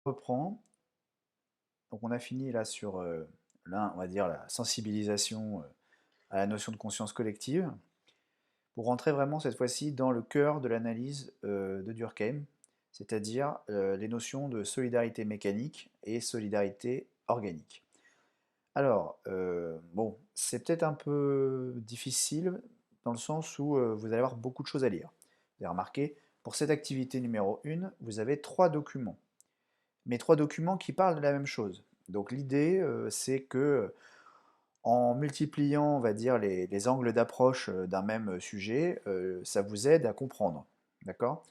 reprend. Donc on a fini là sur là, on va dire la sensibilisation à la notion de conscience collective, pour rentrer vraiment cette fois-ci dans le cœur de l'analyse de Durkheim, c'est-à-dire les notions de solidarité mécanique et solidarité organique. Alors, bon, c'est peut-être un peu difficile dans le sens où vous allez avoir beaucoup de choses à lire. Vous avez remarqué, pour cette activité numéro 1, vous avez 3 documents, mais 3 documents qui parlent de la même chose. Donc l'idée, c'est que en multipliant, on va dire, les angles d'approche d'un même sujet, ça vous aide à comprendre. D'accord?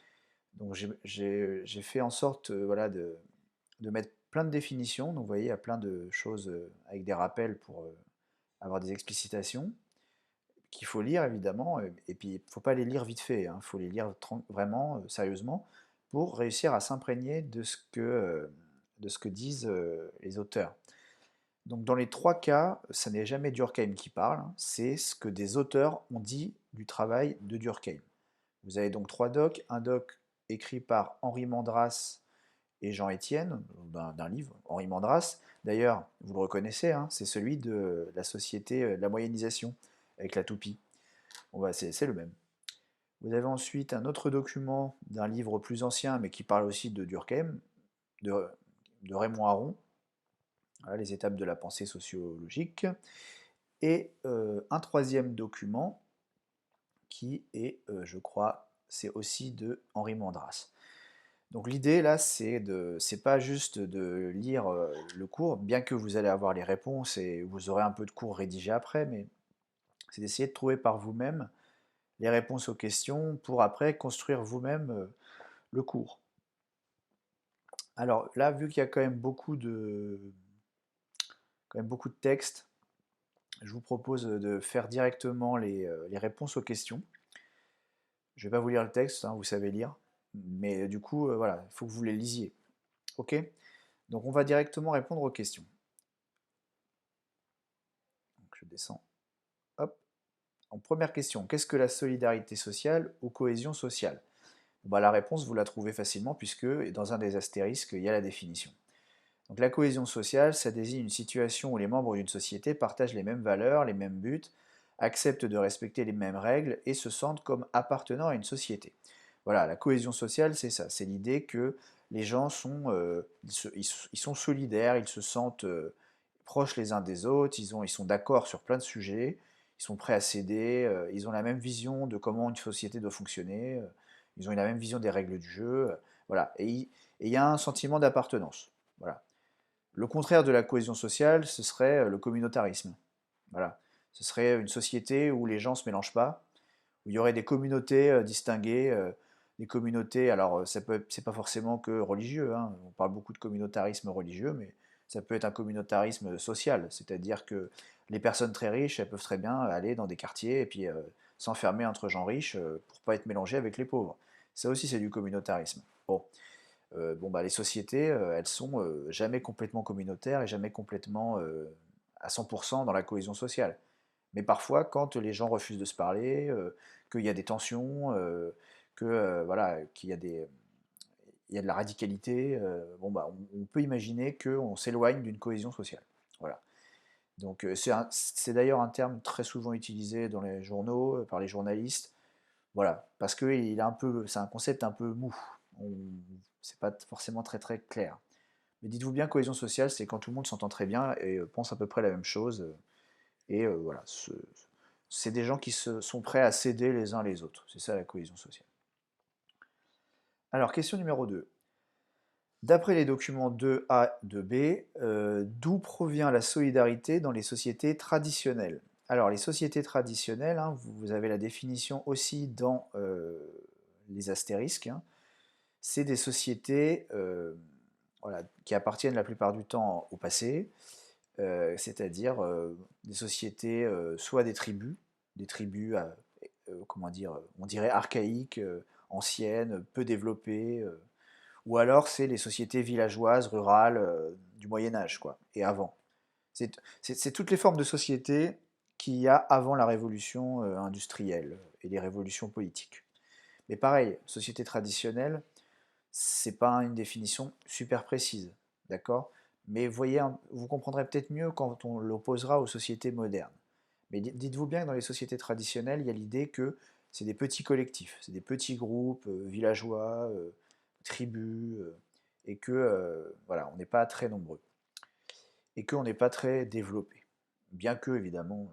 Donc j'ai fait en sorte voilà, de mettre plein de définitions. Donc vous voyez, il y a plein de choses avec des rappels pour avoir des explicitations qu'il faut lire évidemment. Et puis il ne faut pas les lire vite fait, il faut les lire vraiment sérieusement pour réussir à s'imprégner de ce que disent les auteurs. Donc dans les 3 cas, ça n'est jamais Durkheim qui parle, c'est ce que des auteurs ont dit du travail de Durkheim. Vous avez donc 3 docs, un doc écrit par Henri Mandras et Jean Étienne, d'un livre, Henri Mandras. D'ailleurs, vous le reconnaissez, c'est celui de la société de la moyennisation, avec la toupie. Bon, bah, c'est le même. Vous avez ensuite un autre document d'un livre plus ancien, mais qui parle aussi de Durkheim, de, de Raymond Aron, voilà, les étapes de la pensée sociologique. Et un troisième document qui est, je crois, c'est aussi de Henri Mandras. Donc l'idée là, c'est pas juste de lire le cours, bien que vous allez avoir les réponses et vous aurez un peu de cours rédigé après, mais c'est d'essayer de trouver par vous-même les réponses aux questions pour après construire vous-même le cours. Alors là, vu qu'il y a quand même beaucoup de textes, je vous propose de faire directement les réponses aux questions. Je ne vais pas vous lire le texte, vous savez lire, mais du coup, voilà, il faut que vous les lisiez. Ok? Donc on va directement répondre aux questions. Donc je descends. Hop. En première question, qu'est-ce que la solidarité sociale ou cohésion sociale? Bah, la réponse, vous la trouvez facilement puisque dans un des astérisques, il y a la définition. Donc la cohésion sociale, ça désigne une situation où les membres d'une société partagent les mêmes valeurs, les mêmes buts, acceptent de respecter les mêmes règles et se sentent comme appartenant à une société. Voilà, la cohésion sociale, c'est ça, c'est l'idée que les gens ils sont solidaires, ils se sentent proches les uns des autres, ils sont d'accord sur plein de sujets, ils sont prêts à céder, ils ont la même vision de comment une société doit fonctionner, ils ont la même vision des règles du jeu, voilà, et il y a un sentiment d'appartenance. Voilà. Le contraire de la cohésion sociale, ce serait le communautarisme. Voilà. Ce serait une société où les gens ne se mélangent pas, où il y aurait des communautés distinguées, des communautés, alors c'est pas forcément que religieux, on parle beaucoup de communautarisme religieux, mais ça peut être un communautarisme social, c'est-à-dire que les personnes très riches, elles peuvent très bien aller dans des quartiers et puis s'enfermer entre gens riches pour pas être mélangées avec les pauvres. Ça aussi, c'est du communautarisme. Bon, bon, bah, les sociétés, elles sont jamais complètement communautaires et jamais complètement à 100% dans la cohésion sociale. Mais parfois, quand les gens refusent de se parler, qu'il y a des tensions, voilà, il y a de la radicalité, bon, bah, on peut imaginer qu'on s'éloigne d'une cohésion sociale. Voilà. Donc c'est d'ailleurs un terme très souvent utilisé dans les journaux, par les journalistes. Voilà, parce que c'est un concept un peu mou. C'est pas forcément très très clair. Mais dites-vous bien, cohésion sociale, c'est quand tout le monde s'entend très bien et pense à peu près la même chose. Et voilà, c'est des gens qui sont prêts à s'aider les uns les autres. C'est ça la cohésion sociale. Alors, question numéro 2. D'après les documents 2A, 2B, d'où provient la solidarité dans les sociétés traditionnelles? Alors, les sociétés traditionnelles, vous avez la définition aussi dans les astérisques, c'est des sociétés voilà, qui appartiennent la plupart du temps au passé, c'est-à-dire des sociétés, soit des tribus, comment dire, on dirait archaïques, anciennes, peu développées, ou alors c'est les sociétés villageoises, rurales du Moyen Âge, quoi, et avant. C'est toutes les formes de société qu'il y a avant la révolution industrielle et les révolutions politiques. Mais pareil, société traditionnelle, C'est pas une définition super précise, d'accord? Mais vous comprendrez peut-être mieux quand on l'opposera aux sociétés modernes. Mais dites-vous bien que dans les sociétés traditionnelles, il y a l'idée que c'est des petits collectifs, c'est des petits groupes villageois, tribus, et que voilà, on n'est pas très nombreux et qu'on n'est pas très développé. Bien que, évidemment,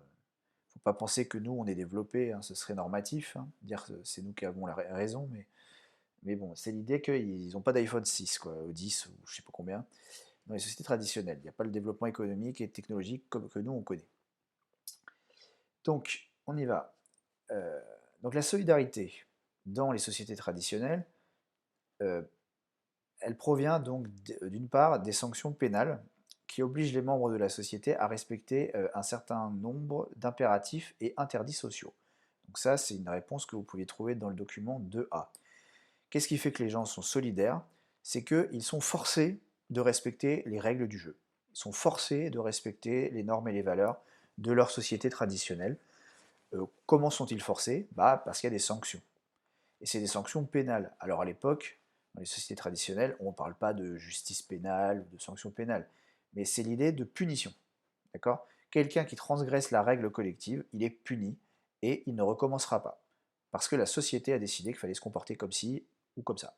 faut pas penser que nous, on est développé, hein, ce serait normatif, hein, dire que c'est nous qui avons la raison, mais bon, c'est l'idée qu'ils n'ont pas d'iPhone 6, quoi, ou 10, ou je sais pas combien, dans les sociétés traditionnelles. Il n'y a pas le développement économique et technologique comme que nous, on connaît. Donc, on y va. Euh, donc la solidarité dans les sociétés traditionnelles, euh, elle provient donc d'une part des sanctions pénales qui obligent les membres de la société à respecter un certain nombre d'impératifs et interdits sociaux. Donc ça, c'est une réponse que vous pouvez trouver dans le document 2A. Qu'est-ce qui fait que les gens sont solidaires? C'est qu'ils sont forcés de respecter les règles du jeu. Ils sont forcés de respecter les normes et les valeurs de leur société traditionnelle. Comment sont-ils forcés? Parce qu'il y a des sanctions. Et c'est des sanctions pénales. Alors à l'époque, dans les sociétés traditionnelles, on ne parle pas de justice pénale, de sanctions pénales, mais c'est l'idée de punition. D'accord? Quelqu'un qui transgresse la règle collective, il est puni et il ne recommencera pas. Parce que la société a décidé qu'il fallait se comporter comme ci ou comme ça.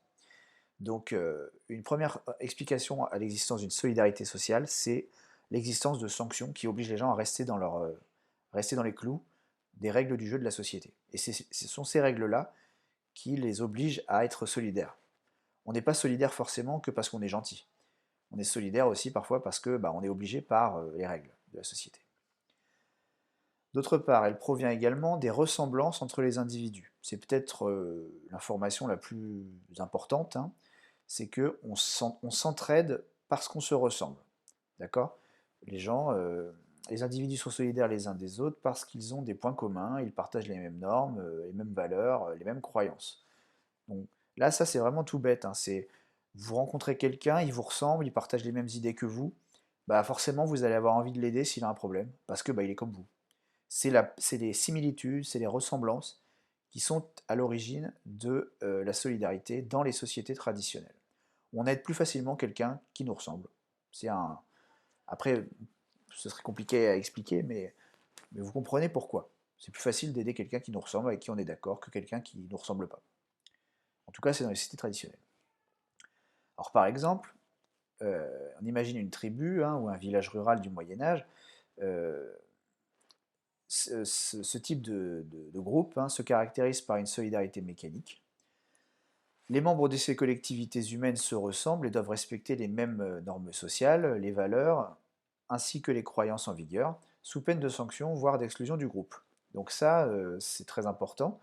Donc une première explication à l'existence d'une solidarité sociale, c'est l'existence de sanctions qui obligent les gens à rester dans les clous des règles du jeu de la société. Et ce sont ces règles-là qui les obligent à être solidaires. On n'est pas solidaire forcément que parce qu'on est gentil. On est solidaire aussi parfois parce que on est obligé par les règles de la société. D'autre part, elle provient également des ressemblances entre les individus. C'est peut-être l'information la plus importante, hein, c'est qu'on s'entraide parce qu'on se ressemble. D'accord? Les gens, les individus sont solidaires les uns des autres parce qu'ils ont des points communs, ils partagent les mêmes normes, les mêmes valeurs, les mêmes croyances. Donc là, ça c'est vraiment tout bête, hein, c'est vous rencontrez quelqu'un, il vous ressemble, il partage les mêmes idées que vous, forcément vous allez avoir envie de l'aider s'il a un problème, parce que il est comme vous. C'est les similitudes, c'est les ressemblances qui sont à l'origine de la solidarité dans les sociétés traditionnelles. On aide plus facilement quelqu'un qui nous ressemble. C'est un... Après, ce serait compliqué à expliquer, mais vous comprenez pourquoi. C'est plus facile d'aider quelqu'un qui nous ressemble, avec qui on est d'accord, que quelqu'un qui ne nous ressemble pas. En tout cas, c'est dans les sociétés traditionnelles. Alors par exemple, on imagine une tribu hein, ou un village rural du Moyen Âge. euh, ce type de groupe hein, se caractérise par une solidarité mécanique. Les membres de ces collectivités humaines se ressemblent et doivent respecter les mêmes normes sociales, les valeurs, ainsi que les croyances en vigueur, sous peine de sanctions, voire d'exclusion du groupe. Donc ça, c'est très important.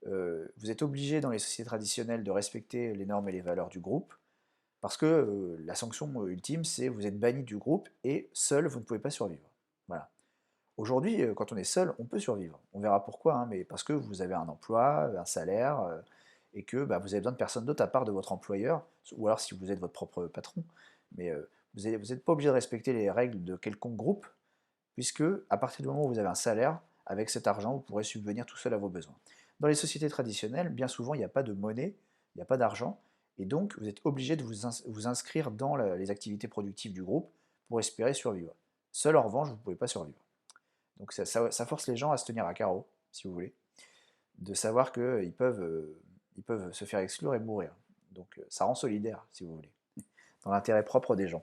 Vous êtes obligé dans les sociétés traditionnelles de respecter les normes et les valeurs du groupe, parce que la sanction ultime, c'est vous êtes banni du groupe et seul, vous ne pouvez pas survivre. Voilà. Aujourd'hui, quand on est seul, on peut survivre. On verra pourquoi, hein, mais parce que vous avez un emploi, un salaire, et que vous avez besoin de personne d'autre à part de votre employeur, ou alors si vous êtes votre propre patron. Mais vous n'êtes pas obligé de respecter les règles de quelconque groupe, puisque à partir du moment où vous avez un salaire, avec cet argent, vous pourrez subvenir tout seul à vos besoins. Dans les sociétés traditionnelles, bien souvent, il n'y a pas de monnaie, il n'y a pas d'argent, et donc vous êtes obligé de vous inscrire dans les activités productives du groupe pour espérer survivre. Seul, en revanche, vous ne pouvez pas survivre. Donc ça force les gens à se tenir à carreau, si vous voulez, de savoir ils peuvent se faire exclure et mourir. Donc ça rend solidaire, si vous voulez, dans l'intérêt propre des gens.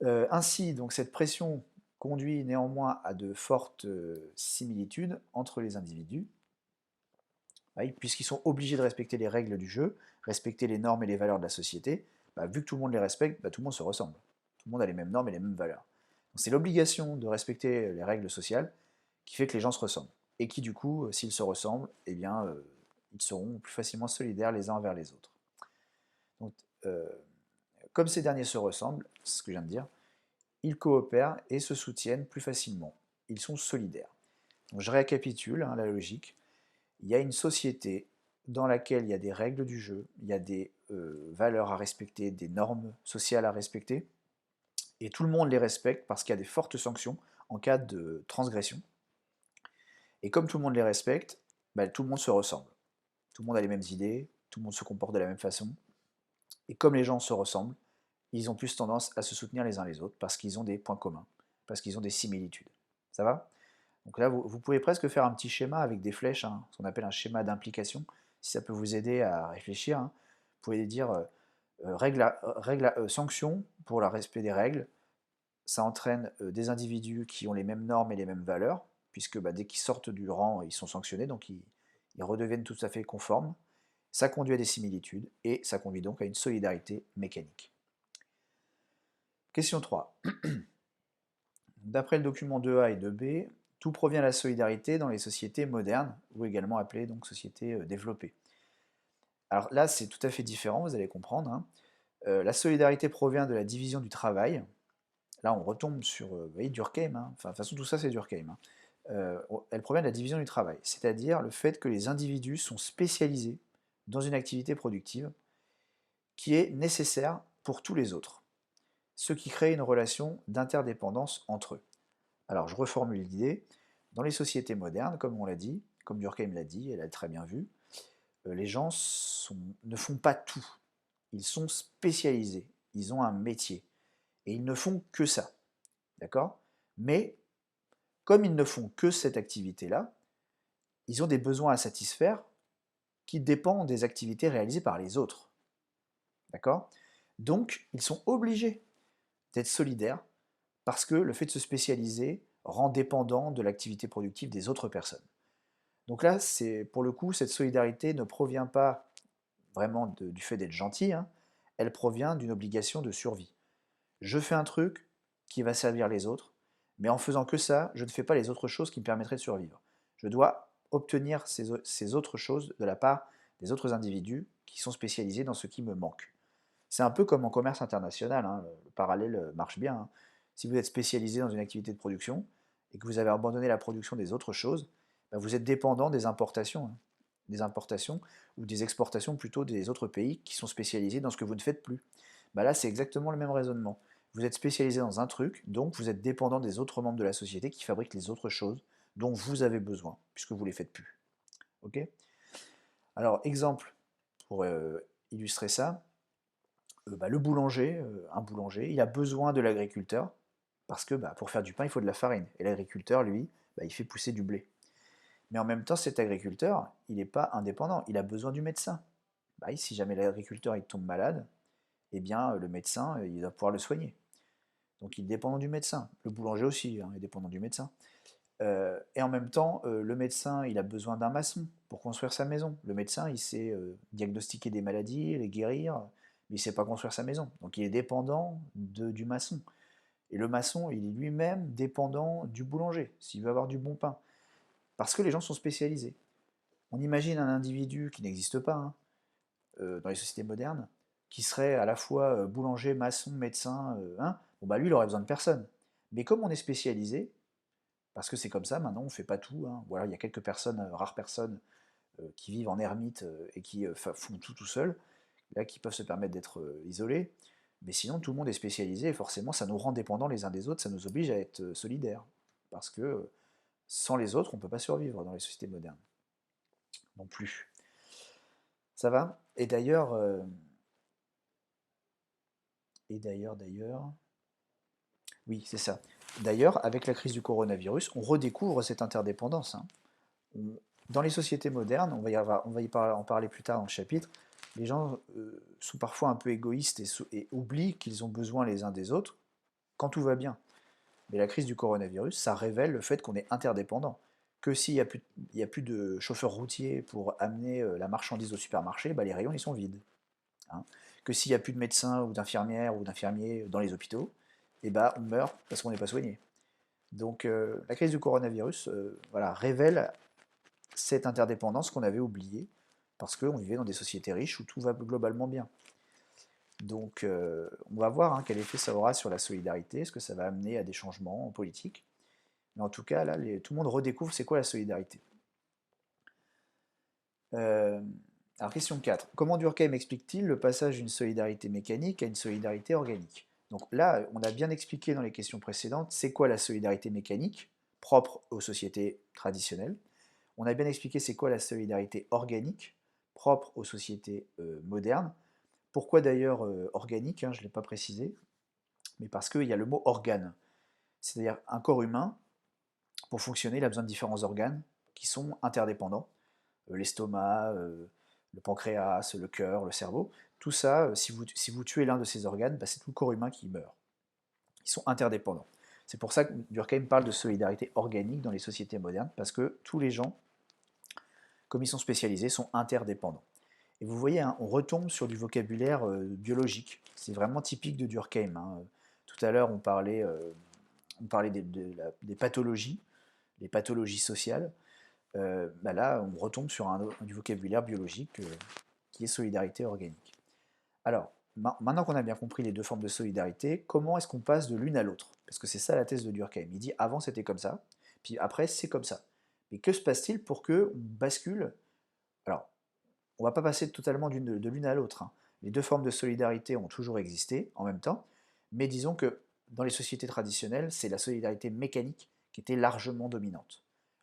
Ainsi, donc cette pression conduit néanmoins à de fortes similitudes entre les individus, puisqu'ils sont obligés de respecter les règles du jeu, respecter les normes et les valeurs de la société. Vu que tout le monde les respecte, tout le monde se ressemble. Tout le monde a les mêmes normes et les mêmes valeurs. Donc c'est l'obligation de respecter les règles sociales qui fait que les gens se ressemblent. Et qui, du coup, s'ils se ressemblent, ils seront plus facilement solidaires les uns envers les autres. Donc, comme ces derniers se ressemblent, c'est ce que je viens de dire, ils coopèrent et se soutiennent plus facilement. Ils sont solidaires. Donc, je récapitule la logique. Il y a une société dans laquelle il y a des règles du jeu, il y a des valeurs à respecter, des normes sociales à respecter, et tout le monde les respecte parce qu'il y a des fortes sanctions en cas de transgression. Et comme tout le monde les respecte, tout le monde se ressemble. Tout le monde a les mêmes idées, tout le monde se comporte de la même façon. Et comme les gens se ressemblent, ils ont plus tendance à se soutenir les uns les autres parce qu'ils ont des points communs, parce qu'ils ont des similitudes. Ça va? Donc là, vous pouvez presque faire un petit schéma avec des flèches, hein, ce qu'on appelle un schéma d'implication, si ça peut vous aider à réfléchir. Hein. Vous pouvez dire sanction pour le respect des règles. Ça entraîne des individus qui ont les mêmes normes et les mêmes valeurs, puisque dès qu'ils sortent du rang, ils sont sanctionnés, donc ils redeviennent tout à fait conformes. Ça conduit à des similitudes, et ça conduit donc à une solidarité mécanique. Question 3. D'après le document 2A et 2B, tout provient de la solidarité dans les sociétés modernes, ou également appelées donc sociétés développées. Alors là, c'est tout à fait différent, vous allez comprendre. Hein. La solidarité provient de la division du travail. Là, on retombe sur vous voyez, Durkheim. Hein. Enfin, de toute façon, tout ça, c'est Durkheim. Hein. Elle provient de la division du travail, c'est-à-dire le fait que les individus sont spécialisés dans une activité productive qui est nécessaire pour tous les autres, ce qui crée une relation d'interdépendance entre eux. Alors, je reformule l'idée. Dans les sociétés modernes, comme on l'a dit, comme Durkheim l'a dit, elle a très bien vu, les gens ne font pas tout. Ils sont spécialisés. Ils ont un métier. Et ils ne font que ça. D'accord? Mais, comme ils ne font que cette activité-là, ils ont des besoins à satisfaire qui dépendent des activités réalisées par les autres. D'accord? Donc, ils sont obligés d'être solidaires parce que le fait de se spécialiser rend dépendant de l'activité productive des autres personnes. Donc là, pour le coup, cette solidarité ne provient pas vraiment du fait d'être gentil, hein, elle provient d'une obligation de survie. Je fais un truc qui va servir les autres, mais en faisant que ça, je ne fais pas les autres choses qui me permettraient de survivre. Je dois obtenir ces autres choses de la part des autres individus qui sont spécialisés dans ce qui me manque. C'est un peu comme en commerce international, hein, le parallèle marche bien. Hein. Si vous êtes spécialisé dans une activité de production et que vous avez abandonné la production des autres choses, vous êtes dépendant des importations ou des exportations plutôt des autres pays qui sont spécialisés dans ce que vous ne faites plus. Là, c'est exactement le même raisonnement. Vous êtes spécialisé dans un truc, donc vous êtes dépendant des autres membres de la société qui fabriquent les autres choses dont vous avez besoin, puisque vous ne les faites plus. Ok? Alors, exemple pour illustrer ça, le boulanger, un boulanger, il a besoin de l'agriculteur, parce que pour faire du pain, il faut de la farine. Et l'agriculteur, lui, il fait pousser du blé. Mais en même temps, cet agriculteur, il n'est pas indépendant, il a besoin du médecin. Si jamais l'agriculteur il tombe malade, eh bien le médecin, il va pouvoir le soigner. Donc il est dépendant du médecin. Le boulanger aussi est dépendant du médecin. Et en même temps, le médecin, il a besoin d'un maçon pour construire sa maison. Le médecin, il sait diagnostiquer des maladies, les guérir, mais il ne sait pas construire sa maison. Donc il est dépendant du maçon. Et le maçon, il est lui-même dépendant du boulanger, s'il veut avoir du bon pain. Parce que les gens sont spécialisés. On imagine un individu qui n'existe pas hein, dans les sociétés modernes, qui serait à la fois boulanger, maçon, médecin, lui, il aurait besoin de personne. Mais comme on est spécialisé, parce que c'est comme ça, maintenant, on ne fait pas tout. Hein. Voilà, il y a quelques personnes, rares personnes, qui vivent en ermite et qui font tout seul, là, qui peuvent se permettre d'être isolés. Mais sinon, tout le monde est spécialisé et forcément, ça nous rend dépendants les uns des autres, ça nous oblige à être solidaires. Parce que sans les autres, on ne peut pas survivre dans les sociétés modernes. Non plus. Ça va? D'ailleurs, oui, c'est ça. D'ailleurs, avec la crise du coronavirus, on redécouvre cette interdépendance. Hein. Dans les sociétés modernes, on va en parler plus tard dans le chapitre, les gens sont parfois un peu égoïstes et oublient qu'ils ont besoin les uns des autres quand tout va bien. Mais la crise du coronavirus, ça révèle le fait qu'on est interdépendant. Que s'il n'y a plus de chauffeurs routiers pour amener la marchandise au supermarché, les rayons ils sont vides. Hein. Que s'il n'y a plus de médecins ou d'infirmières ou d'infirmiers dans les hôpitaux, on meurt parce qu'on n'est pas soigné. Donc la crise du coronavirus révèle cette interdépendance qu'on avait oubliée parce qu'on vivait dans des sociétés riches où tout va globalement bien. Donc on va voir quel effet ça aura sur la solidarité, est-ce que ça va amener à des changements en politique. Mais en tout cas, là, tout le monde redécouvre c'est quoi la solidarité. Alors question 4. Comment Durkheim explique-t-il le passage d'une solidarité mécanique à une solidarité organique? Donc là, on a bien expliqué dans les questions précédentes c'est quoi la solidarité mécanique, propre aux sociétés traditionnelles. On a bien expliqué c'est quoi la solidarité organique, propre aux sociétés modernes, Pourquoi d'ailleurs organique, hein, je ne l'ai pas précisé, mais parce qu'il y a le mot organe. C'est-à-dire un corps humain, pour fonctionner, il a besoin de différents organes qui sont interdépendants. L'estomac, le pancréas, le cœur, le cerveau. Tout ça, si vous tuez l'un de ces organes, bah, c'est tout le corps humain qui meurt. Ils sont interdépendants. C'est pour ça que Durkheim parle de solidarité organique dans les sociétés modernes, parce que tous les gens, comme ils sont spécialisés, sont interdépendants. Et vous voyez, hein, on retombe sur du vocabulaire biologique. C'est vraiment typique de Durkheim, hein. Tout à l'heure, on parlait des pathologies, les pathologies sociales. Bah là, on retombe sur du vocabulaire biologique qui est solidarité organique. Alors, maintenant qu'on a bien compris les deux formes de solidarité, comment est-ce qu'on passe de l'une à l'autre? Parce que c'est ça la thèse de Durkheim. Il dit avant c'était comme ça, puis après c'est comme ça. Mais que se passe-t-il pour que on bascule? Alors, on ne va pas passer totalement de l'une à l'autre, hein. Les deux formes de solidarité ont toujours existé en même temps, mais disons que dans les sociétés traditionnelles, c'est la solidarité mécanique qui était largement dominante.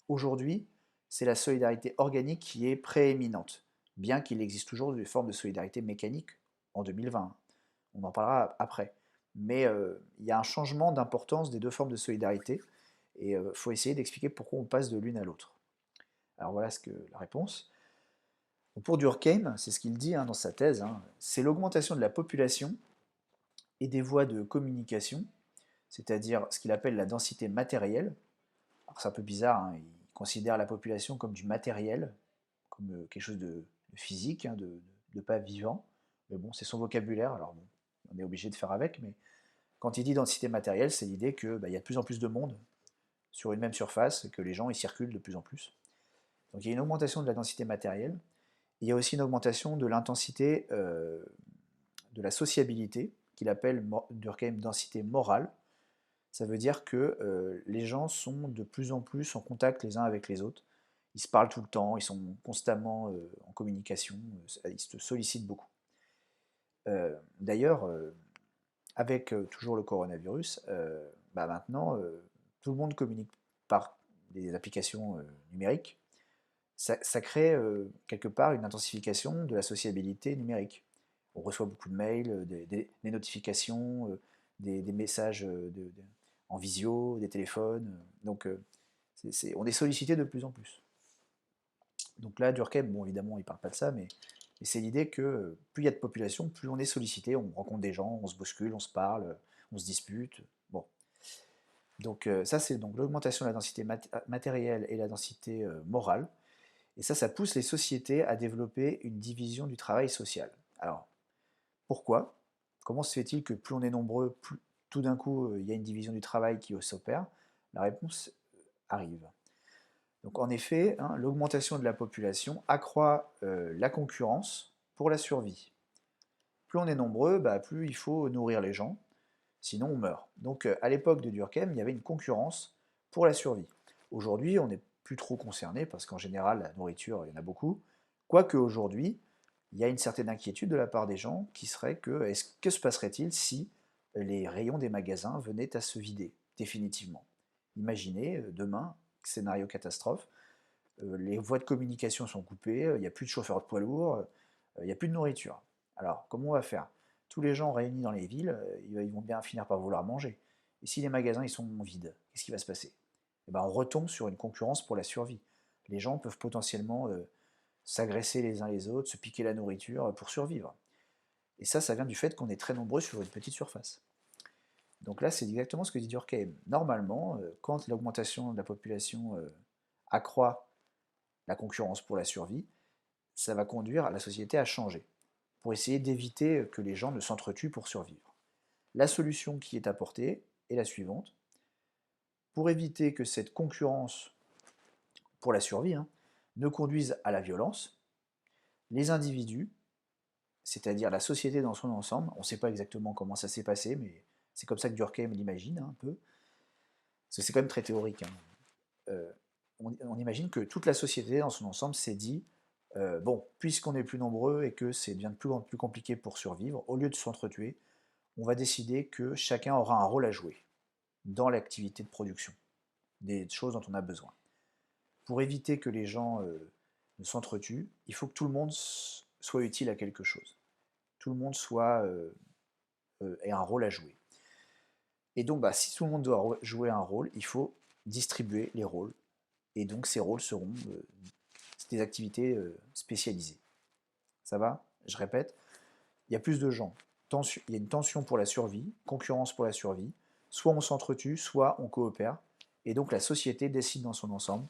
Aujourd'hui, c'est la solidarité organique qui est prééminente, bien qu'il existe toujours des formes de solidarité mécanique en 2020. On en parlera après. Mais il y a un changement d'importance des deux formes de solidarité, et il faut essayer d'expliquer pourquoi on passe de l'une à l'autre. Alors voilà la réponse. Pour Durkheim, c'est ce qu'il dit hein, dans sa thèse, hein, c'est l'augmentation de la population et des voies de communication, c'est-à-dire ce qu'il appelle la densité matérielle. Alors c'est un peu bizarre, hein, il considère la population comme du matériel, comme quelque chose de physique, hein, de pas vivant. Mais bon, c'est son vocabulaire, alors bon, on est obligé de faire avec, mais quand il dit densité matérielle, c'est l'idée qu'il y a de plus en plus de monde sur une même surface, que les gens y circulent de plus en plus. Donc il y a une augmentation de la densité matérielle. Il y a aussi une augmentation de l'intensité de la sociabilité, qu'il appelle Durkheim densité morale. Ça veut dire que les gens sont de plus en plus en contact les uns avec les autres. Ils se parlent tout le temps, ils sont constamment en communication, ils se sollicitent beaucoup. D'ailleurs, avec toujours le coronavirus, bah maintenant, tout le monde communique par des applications numériques. Ça crée quelque part une intensification de la sociabilité numérique. On reçoit beaucoup de mails, des notifications, des messages en visio, des téléphones. Donc on est sollicité de plus en plus. Donc là, Durkheim, bon évidemment, il ne parle pas de ça, mais c'est l'idée que plus il y a de population, plus on est sollicité, on rencontre des gens, on se bouscule, on se parle, on se dispute. Bon. Donc ça, c'est donc l'augmentation de la densité matérielle et la densité morale. Et ça pousse les sociétés à développer une division du travail social. Alors, pourquoi? Comment se fait-il que plus on est nombreux, plus tout d'un coup, il y a une division du travail qui s'opère? La réponse arrive. Donc en effet, hein, l'augmentation de la population accroît la concurrence pour la survie. Plus on est nombreux, bah, plus il faut nourrir les gens, sinon on meurt. Donc à l'époque de Durkheim, il y avait une concurrence pour la survie. Aujourd'hui, on n'est plus trop concerné parce qu'en général, la nourriture, il y en a beaucoup. Quoique aujourd'hui, il y a une certaine inquiétude de la part des gens qui serait que se passerait-il si les rayons des magasins venaient à se vider définitivement? Imaginez demain, scénario catastrophe, les voies de communication sont coupées, il n'y a plus de chauffeurs de poids lourds, il n'y a plus de nourriture. Alors, comment on va faire? Tous les gens réunis dans les villes, ils vont bien finir par vouloir manger. Et si les magasins ils sont vides, qu'est-ce qui va se passer? Eh ben, on retombe sur une concurrence pour la survie. Les gens peuvent potentiellement s'agresser les uns les autres, se piquer la nourriture pour survivre. Et ça vient du fait qu'on est très nombreux sur une petite surface. Donc là, c'est exactement ce que dit Durkheim. Normalement, quand l'augmentation de la population accroît la concurrence pour la survie, ça va conduire la société à changer, pour essayer d'éviter que les gens ne s'entretuent pour survivre. La solution qui est apportée est la suivante. Pour éviter que cette concurrence pour la survie hein, ne conduise à la violence, les individus, c'est-à-dire la société dans son ensemble, on ne sait pas exactement comment ça s'est passé, mais c'est comme ça que Durkheim l'imagine hein, un peu, parce que c'est quand même très théorique. Hein. On imagine que toute la société dans son ensemble s'est dit bon, puisqu'on est plus nombreux et que c'est bien de plus en plus compliqué pour survivre, au lieu de s'entretuer, on va décider que chacun aura un rôle à jouer dans l'activité de production, des choses dont on a besoin. Pour éviter que les gens ne s'entretuent, il faut que tout le monde soit utile à quelque chose. tout le monde ait un rôle à jouer. Et donc, bah, si tout le monde doit jouer un rôle, il faut distribuer les rôles. Et donc, ces rôles seront des activités spécialisées. Ça va? Je répète, il y a plus de gens. Il y a une tension pour la survie, concurrence pour la survie. Soit on s'entretue, soit on coopère. Et donc, la société décide dans son ensemble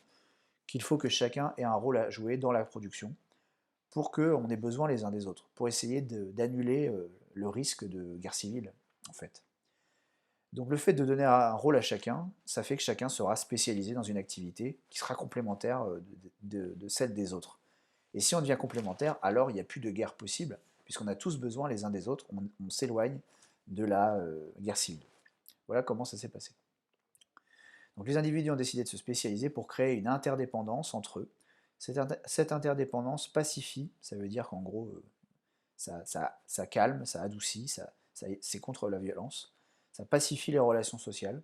qu'il faut que chacun ait un rôle à jouer dans la production pour qu'on ait besoin les uns des autres, pour essayer d'annuler le risque de guerre civile, en fait. Donc le fait de donner un rôle à chacun, ça fait que chacun sera spécialisé dans une activité qui sera complémentaire de celle des autres. Et si on devient complémentaire, alors il n'y a plus de guerre possible, puisqu'on a tous besoin les uns des autres, on s'éloigne de la guerre civile. Voilà comment ça s'est passé. Donc les individus ont décidé de se spécialiser pour créer une interdépendance entre eux. Cette interdépendance pacifie, ça veut dire qu'en gros, ça calme, ça adoucit, c'est contre la violence, ça pacifie les relations sociales,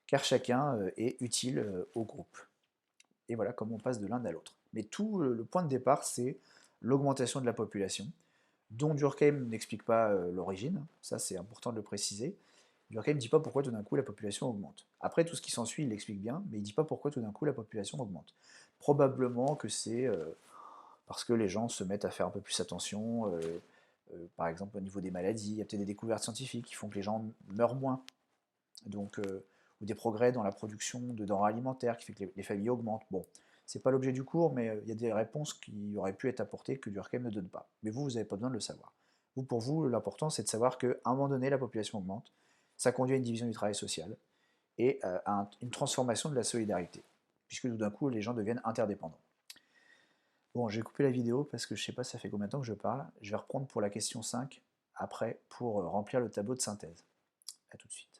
car chacun est utile au groupe. Et voilà comment on passe de l'un à l'autre. Mais tout le point de départ, c'est l'augmentation de la population, dont Durkheim n'explique pas l'origine, ça c'est important de le préciser. Durkheim ne dit pas pourquoi tout d'un coup la population augmente. Après, tout ce qui s'ensuit, il l'explique bien, mais il ne dit pas pourquoi tout d'un coup la population augmente. Probablement que c'est parce que les gens se mettent à faire un peu plus attention, par exemple au niveau des maladies, il y a peut-être des découvertes scientifiques qui font que les gens meurent moins, donc, ou des progrès dans la production de denrées alimentaires qui fait que les familles augmentent. Bon, c'est pas l'objet du cours, mais il y a des réponses qui auraient pu être apportées que Durkheim ne donne pas. Mais vous n'avez pas besoin de le savoir. Pour vous, l'important c'est de savoir qu'à un moment donné, la population augmente, ça conduit à une division du travail social et à une transformation de la solidarité, puisque tout d'un coup, les gens deviennent interdépendants. Bon, j'ai coupé la vidéo parce que je sais pas ça fait combien de temps que je parle. Je vais reprendre pour la question 5 après pour remplir le tableau de synthèse. A tout de suite.